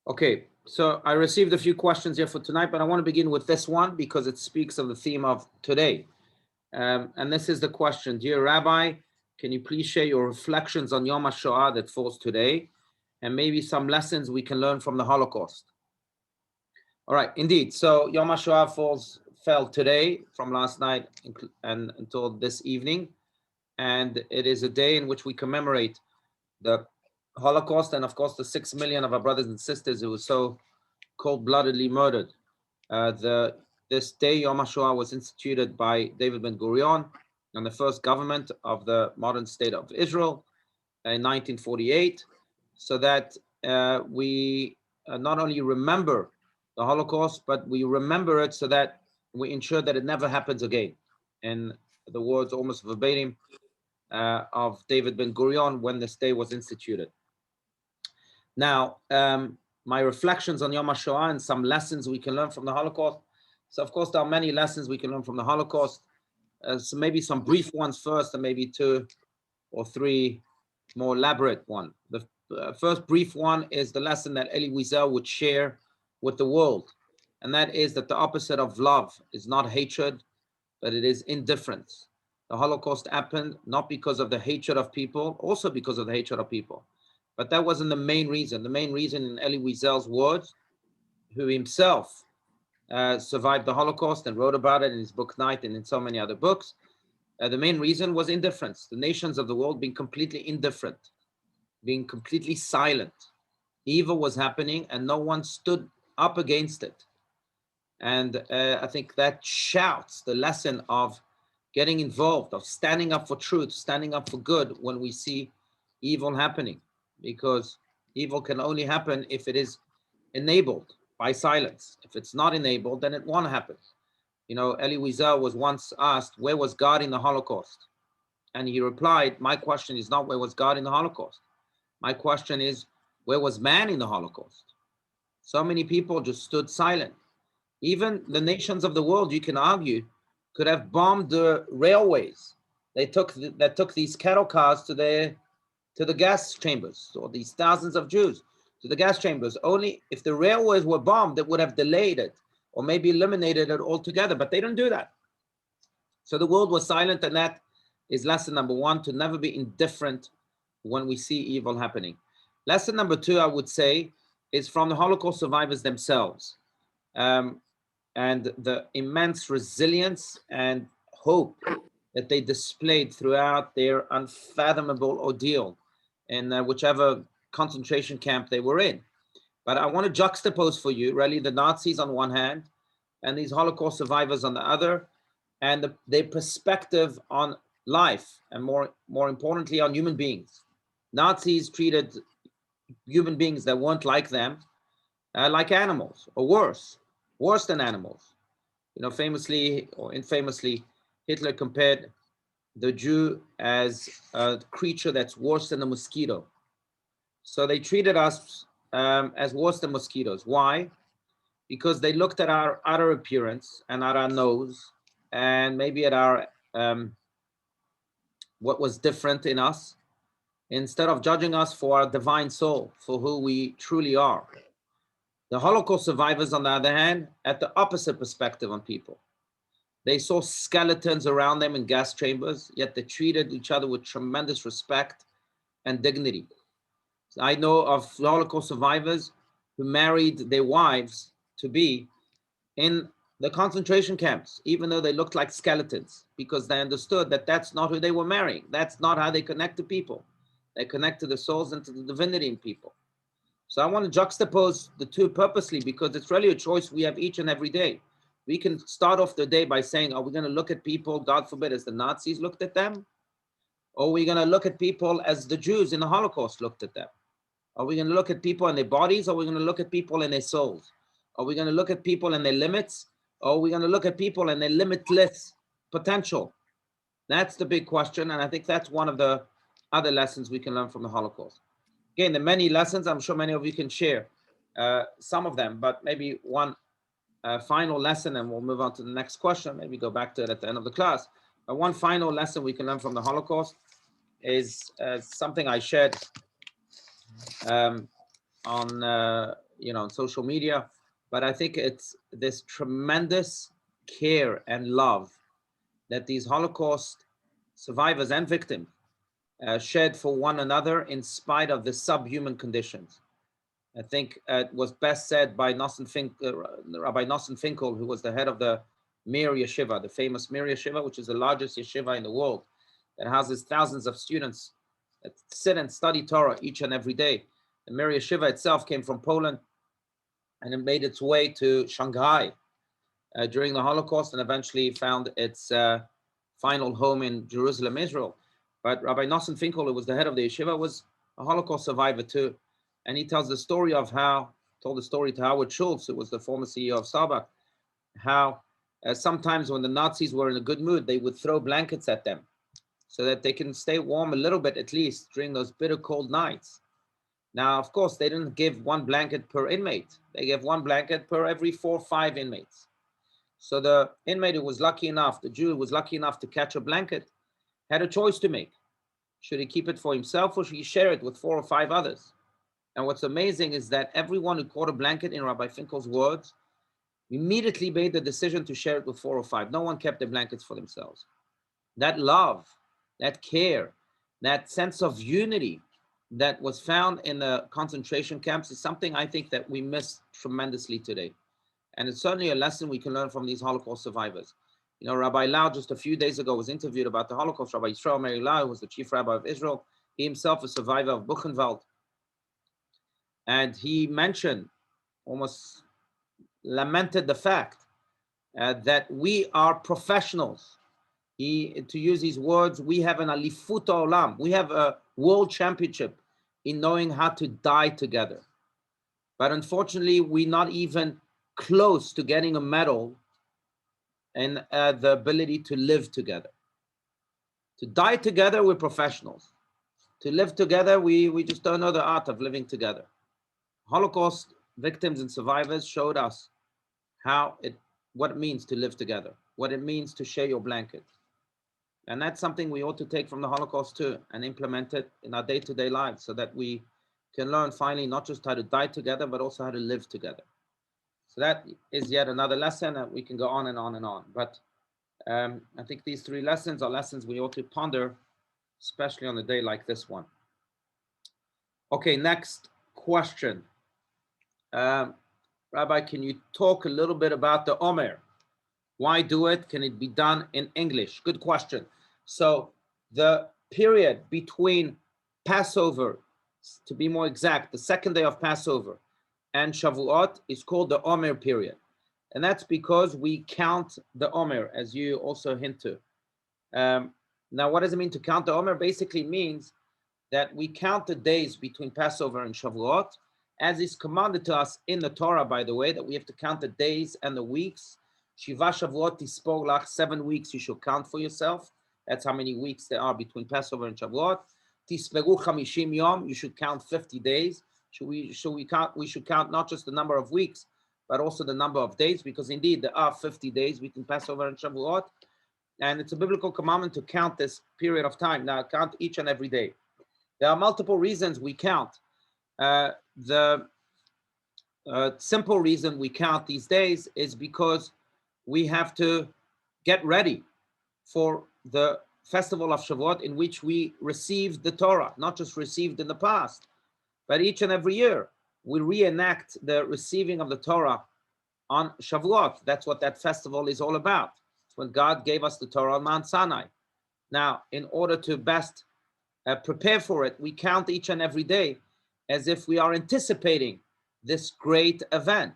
Okay, so I received a few questions here for tonight, but I want to begin with this one because it speaks of the theme of today. And this is the question: Dear Rabbi, can you please share your reflections on Yom HaShoah that falls today, and maybe some lessons we can learn from the Holocaust? All right, indeed. So Yom HaShoah fell today from last night and until this evening, and it is a day in which we commemorate the Holocaust and, of course, the 6 million of our brothers and sisters who were so cold-bloodedly murdered. This day, Yom HaShoah, was instituted by David Ben-Gurion and the first government of the modern state of Israel in 1948, so that we not only remember the Holocaust, but we remember it so that we ensure that it never happens again. In the words almost verbatim of David Ben-Gurion when this day was instituted. Now, my reflections on Yom HaShoah and some lessons we can learn from the Holocaust. So, of course, there are many lessons we can learn from the Holocaust. So maybe some brief ones first, and maybe 2 or 3 more elaborate ones. The first brief one is the lesson that Elie Wiesel would share with the world, and that is that the opposite of love is not hatred, but it is indifference. The Holocaust happened not because of the hatred of people, also because of the hatred of people. But that wasn't the main reason. The main reason, in Elie Wiesel's words, who himself survived the Holocaust and wrote about it in his book Night and in so many other books, the main reason was indifference. The nations of the world being completely indifferent, being completely silent. Evil was happening and no one stood up against it. And I think that shouts the lesson of getting involved, of standing up for truth, standing up for good when we see evil happening. Because evil can only happen if it is enabled by silence. If it's not enabled, then it won't happen. You know, Elie Wiesel was once asked, where was God in the Holocaust? And he replied, my question is not where was God in the Holocaust. My question is, where was man in the Holocaust? So many people just stood silent. Even the nations of the world, you can argue, could have bombed the railways. They took these cattle cars to the gas chambers, or these thousands of Jews to the gas chambers. Only if the railways were bombed, that would have delayed it or maybe eliminated it altogether, but they didn't do that. So the world was silent, and that is lesson number 1, to never be indifferent when we see evil happening. Lesson number 2, I would say, is from the Holocaust survivors themselves, and the immense resilience and hope that they displayed throughout their unfathomable ordeal in whichever concentration camp they were in. But I want to juxtapose for you really the Nazis on one hand and these Holocaust survivors on the other, and their perspective on life, and more importantly on human beings. Nazis treated human beings that weren't like them like animals, or worse than animals. You know, famously or infamously, Hitler compared the Jew as a creature that's worse than a mosquito. So they treated us as worse than mosquitoes. Why? Because they looked at our outer appearance and at our nose, and maybe at our what was different in us, instead of judging us for our divine soul, for who we truly are. The Holocaust survivors, on the other hand, had the opposite perspective on people. They saw skeletons around them in gas chambers, yet they treated each other with tremendous respect and dignity. I know of Holocaust survivors who married their wives to be in the concentration camps, even though they looked like skeletons, because they understood that that's not who they were marrying. That's not how they connect to people. They connect to the souls and to the divinity in people. So I want to juxtapose the two purposely, because it's really a choice we have each and every day. We can start off the day by saying, are we going to look at people, God forbid, as the Nazis looked at them? Or are we going to look at people as the Jews in the Holocaust looked at them? Are we going to look at people in their bodies? Or are we going to look at people in their souls? Are we going to look at people in their limits? Or are we going to look at people in their limitless potential? That's the big question. And I think that's one of the other lessons we can learn from the Holocaust. Again, the many lessons, I'm sure many of you can share some of them, but maybe one final lesson, and we'll move on to the next question. Maybe go back to it at the end of the class. One final lesson we can learn from the Holocaust is something I shared on on social media. But I think it's this tremendous care and love that these Holocaust survivors and victims shed for one another in spite of the subhuman conditions. I think it was best said by Rabbi Nosson Finkel, who was the head of the Mir Yeshiva, the famous Mir Yeshiva, which is the largest yeshiva in the world, that houses thousands of students that sit and study Torah each and every day. The Mir Yeshiva itself came from Poland, and it made its way to Shanghai during the Holocaust, and eventually found its final home in Jerusalem, Israel. But Rabbi Nosson Finkel, who was the head of the yeshiva, was a Holocaust survivor too. And he tells the story of told the story to Howard Schultz, who was the former CEO of Starbucks, how sometimes when the Nazis were in a good mood, they would throw blankets at them so that they can stay warm a little bit, at least during those bitter cold nights. Now, of course, they didn't give one blanket per inmate. They gave one blanket per every 4 or 5 inmates. So the inmate who was lucky enough, the Jew who was lucky enough to catch a blanket, had a choice to make. Should he keep it for himself or should he share it with 4 or 5 others? And what's amazing is that everyone who caught a blanket, in Rabbi Finkel's words, immediately made the decision to share it with 4 or 5. No one kept their blankets for themselves. That love, that care, that sense of unity that was found in the concentration camps is something I think that we miss tremendously today. And it's certainly a lesson we can learn from these Holocaust survivors. Rabbi Allouche just a few days ago was interviewed about the Holocaust. Rabbi Omer who was the chief rabbi of Israel, he himself a survivor of Buchenwald. And he mentioned, almost lamented the fact that we are professionals. To use his words, we have an alifut olam. We have a world championship in knowing how to die together. But unfortunately, we're not even close to getting a medal and the ability to live together. To die together, we're professionals. To live together, we just don't know the art of living together. Holocaust victims and survivors showed us what it means to live together, what it means to share your blanket. And that's something we ought to take from the Holocaust too and implement it in our day-to-day lives so that we can learn finally not just how to die together, but also how to live together. So that is yet another lesson, and we can go on and on and on. But I think these 3 lessons are lessons we ought to ponder, especially on a day like this one. Okay, next question. Rabbi, can you talk a little bit about the Omer? Why do it? Can it be done in English? Good question. So the period between Passover, to be more exact, the second day of Passover and Shavuot is called the Omer period. And that's because we count the Omer, as you also hint to. Now, what does it mean to count the Omer? Basically means that we count the days between Passover and Shavuot, as is commanded to us in the Torah, by the way, that we have to count the days and the weeks. Shiva Shavuot tispor lach, 7 weeks you should count for yourself. That's how many weeks there are between Passover and Shavuot. Tisperu chamishim yom, you should count 50 days. We should count not just the number of weeks, but also the number of days, because indeed there are 50 days between Passover and Shavuot. And it's a biblical commandment to count this period of time. Now, count each and every day. There are multiple reasons we count. The simple reason we count these days is because we have to get ready for the festival of Shavuot, in which we received the Torah, not just received in the past, but each and every year we reenact the receiving of the Torah on Shavuot. That's what that festival is all about. It's when God gave us the Torah on Mount Sinai. Now, in order to best prepare for it, we count each and every day as if we are anticipating this great event.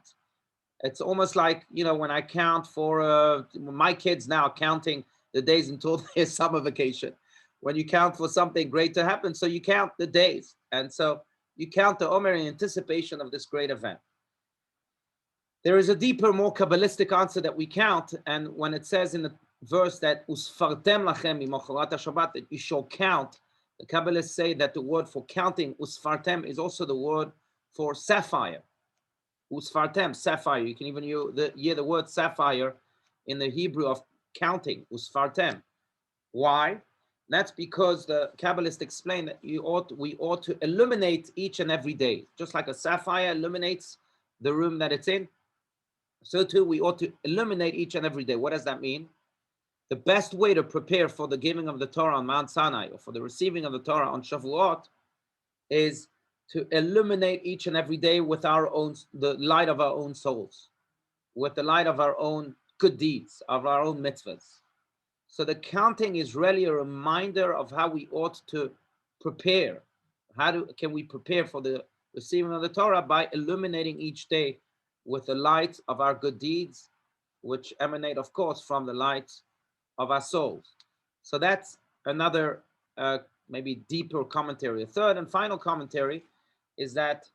It's almost like, when I count for my kids now, counting the days until their summer vacation. When you count for something great to happen, so you count the days. And so you count the Omer in anticipation of this great event. There is a deeper, more Kabbalistic answer that we count. And when it says in the verse that usfartem lachem mimocharat Shabbat, that you shall count, the Kabbalists say that the word for counting, usfartem, is also the word for sapphire. Usfartem, sapphire. You can even hear the word sapphire in the Hebrew of counting, usfartem. Why? That's because the Kabbalists explain that we ought to illuminate each and every day. Just like a sapphire illuminates the room that it's in, so too we ought to illuminate each and every day. What does that mean? The best way to prepare for the giving of the Torah on Mount Sinai, or for the receiving of the Torah on Shavuot, is to illuminate each and every day with the light of our own souls, with the light of our own good deeds, of our own mitzvahs. So the counting is really a reminder of how we ought to prepare. Can we prepare for the receiving of the Torah? By illuminating each day with the light of our good deeds, which emanate, of course, from the light of our souls. So that's another maybe deeper commentary. A third and final commentary is that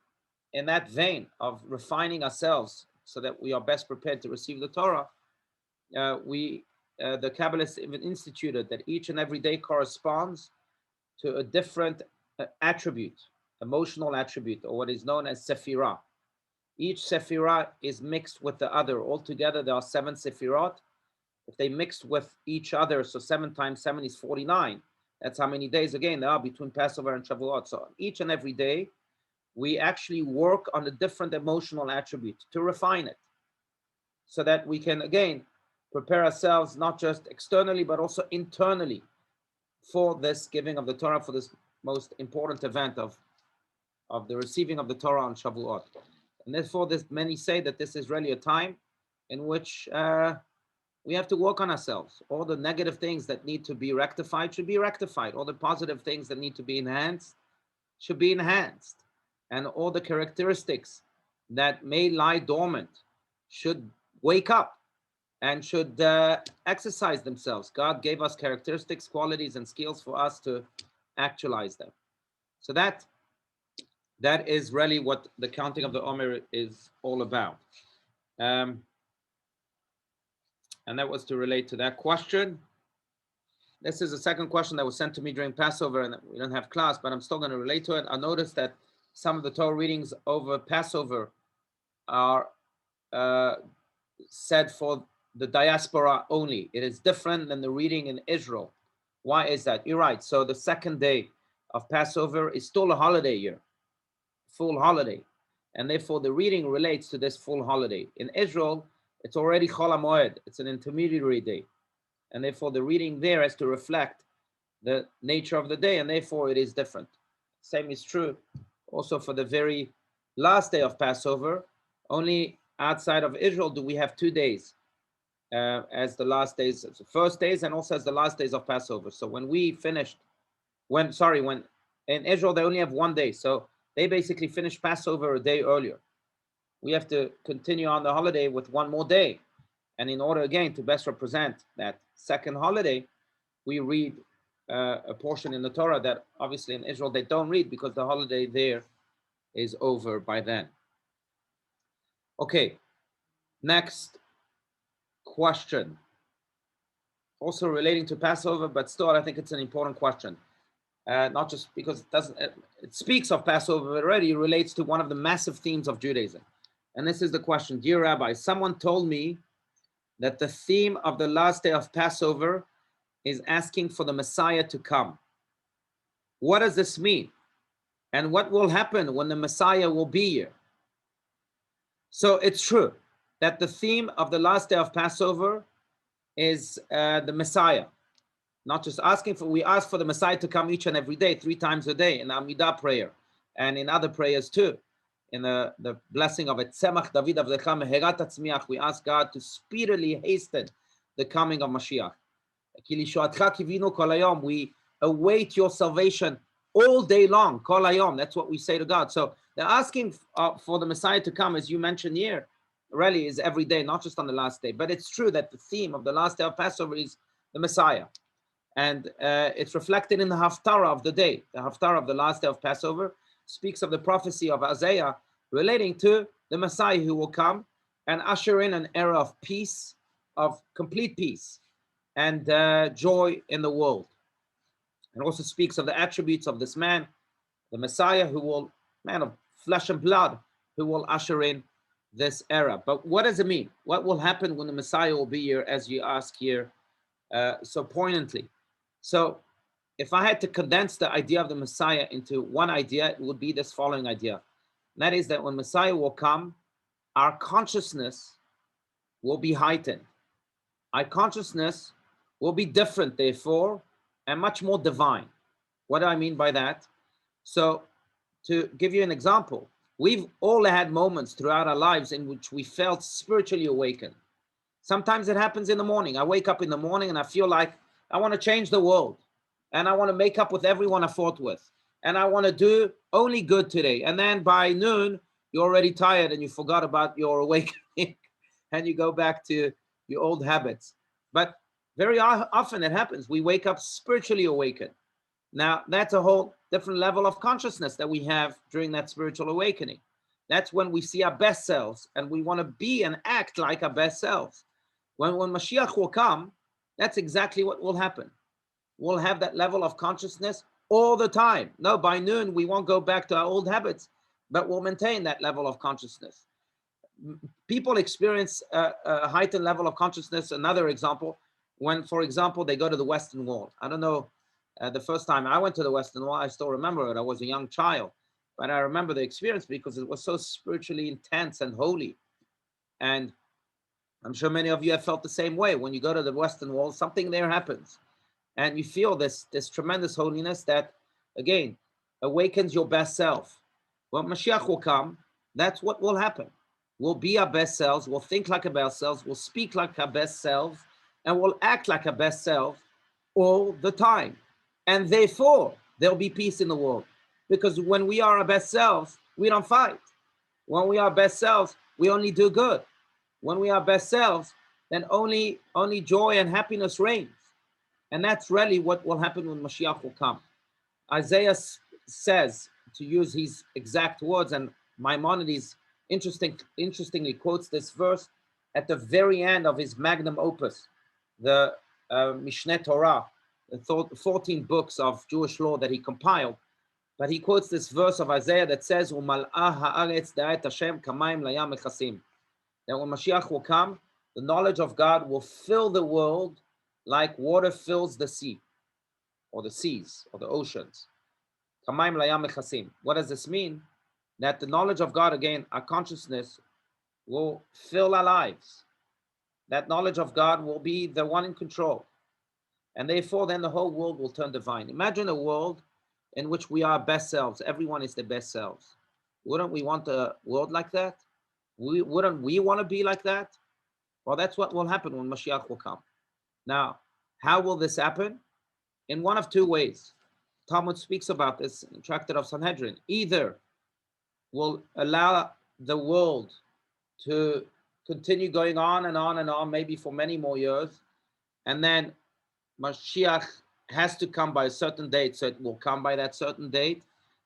in that vein of refining ourselves so that we are best prepared to receive the Torah, the Kabbalists even instituted that each and every day corresponds to a different attribute, emotional attribute, or what is known as sephirah. Each sephirah is mixed with the other. Altogether, there are 7 sephirot. If they mixed with each other, so 7 times 7 is 49. That's how many days, again, there are between Passover and Shavuot. So each and every day, we actually work on a different emotional attribute to refine it, so that we can, again, prepare ourselves not just externally, but also internally for this giving of the Torah, for this most important event of the receiving of the Torah on Shavuot. And therefore, many say that this is really a time in which we have to work on ourselves. All the negative things that need to be rectified should be rectified. All the positive things that need to be enhanced should be enhanced. And all the characteristics that may lie dormant should wake up and should exercise themselves. God gave us characteristics, qualities, and skills for us to actualize them. So that is really what the counting of the Omer is all about. And that was to relate to that question. This is a second question that was sent to me during Passover, and we don't have class, but I'm still going to relate to it. I noticed that some of the Torah readings over Passover are said for the diaspora only. It is different than the reading in Israel. Why is that? You're right. So the second day of Passover is still a holiday year, full holiday. And therefore the reading relates to this full holiday. In Israel, it's already Chol HaMoed. It's an intermediary day. And therefore the reading there has to reflect the nature of the day, and therefore it is different. Same is true also for the very last day of Passover. Only outside of Israel do we have 2 days as the last days, as the first days, and also as the last days of Passover. So when in Israel they only have 1 day, so they basically finish Passover a day earlier. We have to continue on the holiday with 1 more day, and in order again to best represent that second holiday, we read a portion in the Torah that obviously in Israel they don't read because the holiday there is over by then. Okay, next question. Also relating to Passover, but still I think it's an important question. Not just because it speaks of Passover, but already relates to one of the massive themes of Judaism. And this is the question. Dear Rabbi, someone told me that the theme of the last day of Passover is asking for the Messiah to come. What does this mean? And what will happen when the Messiah will be here? So it's true that the theme of the last day of Passover is the Messiah. Not just we ask for the Messiah to come each and every day, 3 times a day in Amidah prayer and in other prayers too. In the blessing of it, we ask God to speedily hasten the coming of Mashiach. We await your salvation all day long. Kol hayom. That's what we say to God. So they're asking for the Messiah to come, as you mentioned here, really is every day, not just on the last day. But it's true that the theme of the last day of Passover is the Messiah. And it's reflected in the Haftarah of the day. The Haftarah of the last day of Passover speaks of the prophecy of Isaiah relating to the Messiah who will come and usher in an era of peace, of complete peace and joy in the world. It also speaks of the attributes of this man, the Messiah, man of flesh and blood, who will usher in this era. But what does it mean? What will happen when the Messiah will be here, as you ask here so poignantly? So if I had to condense the idea of the Messiah into one idea, it would be this following idea. And that is that when Messiah will come, our consciousness will be heightened. Our consciousness will be different, therefore, and much more divine. What do I mean by that? So, to give you an example, we've all had moments throughout our lives in which we felt spiritually awakened. Sometimes it happens in the morning. I wake up in the morning and I feel like I want to change the world, and I want to make up with everyone I fought with, and I want to do only good today. And then by noon, you're already tired and you forgot about your awakening and you go back to your old habits. But very often it happens. We wake up spiritually awakened. Now, that's a whole different level of consciousness that we have during that spiritual awakening. That's when we see our best selves and we want to be and act like our best selves. When Mashiach will come, that's exactly what will happen. We'll have that level of consciousness all the time. No, by noon, we won't go back to our old habits, but we'll maintain that level of consciousness. People experience a heightened level of consciousness. Another example, when, for example, they go to the Western Wall. I don't know, the first time I went to the Western Wall, I still remember it. I was a young child, but I remember the experience because it was so spiritually intense and holy. And I'm sure many of you have felt the same way. When you go to the Western Wall, something there happens. And you feel this tremendous holiness that, again, awakens your best self. When Mashiach will come, that's what will happen. We'll be our best selves, we'll think like our best selves, we'll speak like our best selves, and we'll act like our best self all the time. And therefore, there'll be peace in the world. Because when we are our best selves, we don't fight. When we are best selves, we only do good. When we are best selves, then only joy and happiness reigns. And that's really what will happen when Mashiach will come. Isaiah says, to use his exact words, and Maimonides interestingly quotes this verse at the very end of his magnum opus, the Mishneh Torah, the 14 books of Jewish law that he compiled. But he quotes this verse of Isaiah that says, "Umal'ah ha'aretz da'et Hashem kamayim layam mechasim." That when Mashiach will come, the knowledge of God will fill the world like water fills the sea, or the seas, or the oceans. Kamayim layam mechasim. What does this mean? That the knowledge of God, again, our consciousness, will fill our lives. That knowledge of God will be the one in control. And therefore, then the whole world will turn divine. Imagine a world in which we are best selves. Everyone is their best selves. Wouldn't we want a world like that? Wouldn't we want to be like that? Well, that's what will happen when Mashiach will come. Now, how will this happen? In one of two ways. Talmud speaks about this in the Tractate of Sanhedrin. Either will allow the world to continue going on and on and on, maybe for many more years, and then Mashiach has to come by a certain date, so it will come by that certain date.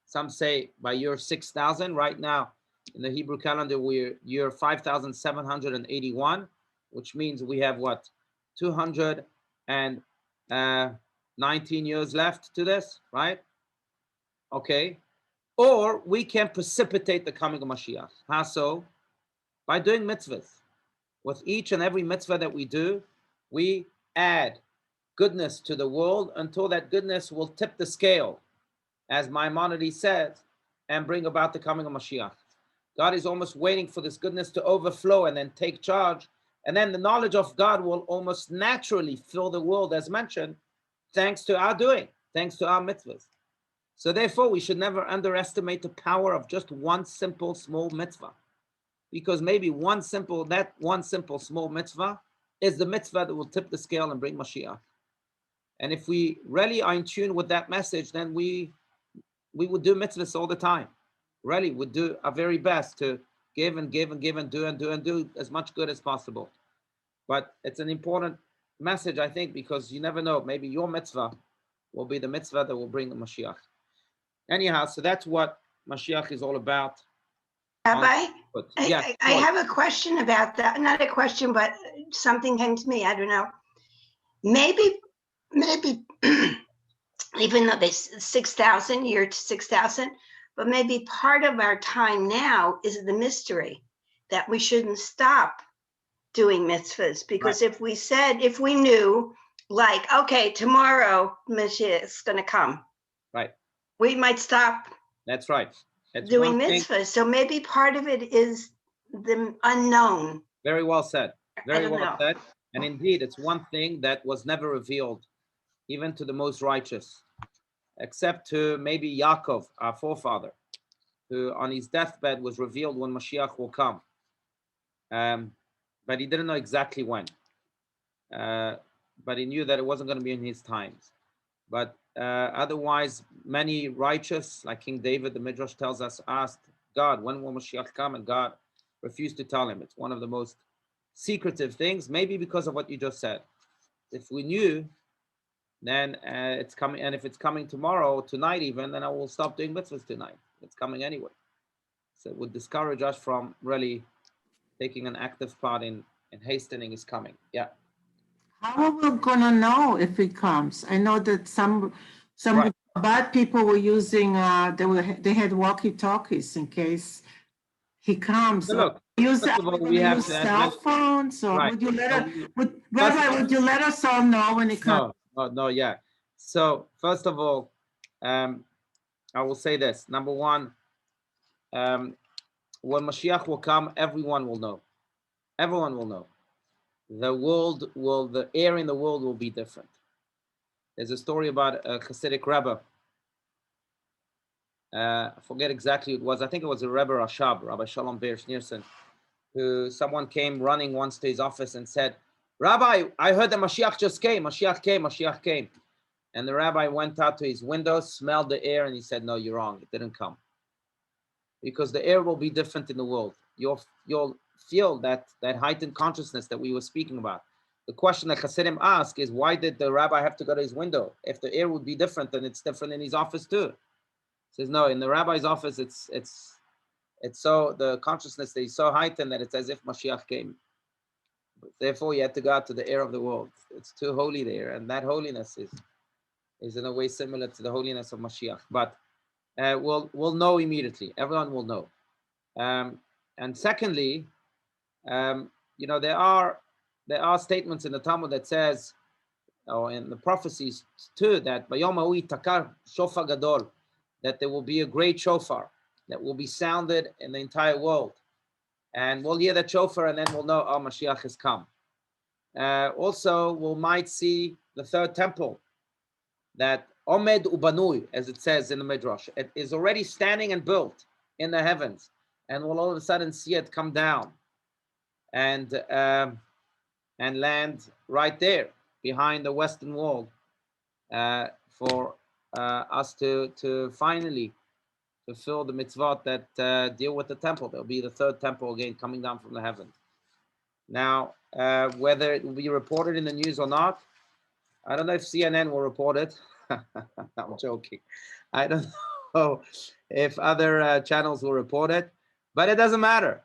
Some say by year 6,000. Right now, in the Hebrew calendar, we're year 5,781, which means we have what, 219 years left to this, right? Okay. Or we can precipitate the coming of Mashiach. How so? By doing mitzvahs. With each and every mitzvah that we do, we add goodness to the world until that goodness will tip the scale, as Maimonides says, and bring about the coming of Mashiach. God is almost waiting for this goodness to overflow and then take charge. And then the knowledge of God will almost naturally fill the world, as mentioned, thanks to our doing, thanks to our mitzvahs. So therefore, we should never underestimate the power of just one simple, small mitzvah. Because maybe one simple small mitzvah is the mitzvah that will tip the scale and bring Mashiach. And if we really are in tune with that message, then we would do mitzvahs all the time. Really would do our very best to give and give and give and do as much good as possible. But it's an important message, I think, because you never know. Maybe your mitzvah will be the mitzvah that will bring the Mashiach. Anyhow, so that's what Mashiach is all about. Rabbi, I have a question about that. Not a question, but something came to me. I don't know. Maybe, even though they 6,000, year 6,000, but maybe part of our time now is the mystery that we shouldn't stop doing mitzvahs, because if we knew, like, okay, tomorrow Mashiach is going to come, right, we might stop. That's right. Doing mitzvahs. So maybe part of it is the unknown. Very well said. I Very don't well know. said. And indeed, it's one thing that was never revealed, even to the most righteous, except to maybe Yaakov, our forefather, who on his deathbed was revealed when Mashiach will come. But he didn't know exactly when. But he knew that it wasn't going to be in his times. But otherwise, many righteous, like King David, the Midrash tells us, asked God, when will Mashiach come? And God refused to tell him. It's one of the most secretive things, maybe because of what you just said. If we knew, then it's coming. And if it's coming tomorrow, tonight even, then I will stop doing mitzvahs tonight. It's coming anyway. So it would discourage us from really taking an active part in hastening his coming. Yeah. How are we gonna know if he comes? I know that some Right. bad people were using they had walkie-talkies in case he comes. So look, Use first of all, we use have to cell phones, or right. would you let So us? Rabbi, would you let us all know when he comes? No, yeah. So first of all, I will say this. Number one, when Mashiach will come, everyone will know. Everyone will know. The air in the world will be different. There's a story about a Hasidic Rebbe. I forget exactly who it was. I think it was a Rebbe Rashab, Rabbi Shalom Ber Schneerson, who someone came running once to his office and said, Rabbi, I heard that Mashiach just came. Mashiach came. Mashiach came. And the rabbi went out to his window, smelled the air, and he said, no, you're wrong. It didn't come. Because the air will be different in the world. You'll feel that heightened consciousness that we were speaking about. The question that Hasidim ask is, why did the rabbi have to go to his window? If the air would be different, then it's different in his office too. He says, no, in the rabbi's office, it's so, the consciousness that is so heightened that it's as if Mashiach came. Therefore, you had to go out to the air of the world. It's too holy there, and that holiness is in a way similar to the holiness of Mashiach. But we'll know immediately. Everyone will know. And secondly, there are statements in the Talmud that says, or in the prophecies too, that Bayom Ha'u Takar Shofar Gadol, that there will be a great shofar that will be sounded in the entire world. And we'll hear that shofar and then we'll know, oh, Mashiach has come. Also, we might see the third temple, that Omed Ubanui, as it says in the Midrash, it is already standing and built in the heavens. And we'll all of a sudden see it come down and land right there behind the Western Wall for us to finally fulfill the mitzvot that deal with the temple. There'll be the third temple again coming down from the heavens. Now, whether it will be reported in the news or not, I don't know if CNN will report it. I'm joking. I don't know if other channels will report it, but it doesn't matter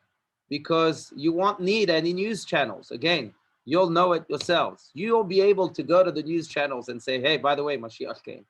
because you won't need any news channels. Again, you'll know it yourselves. You'll be able to go to the news channels and say, hey, by the way, Mashiach came.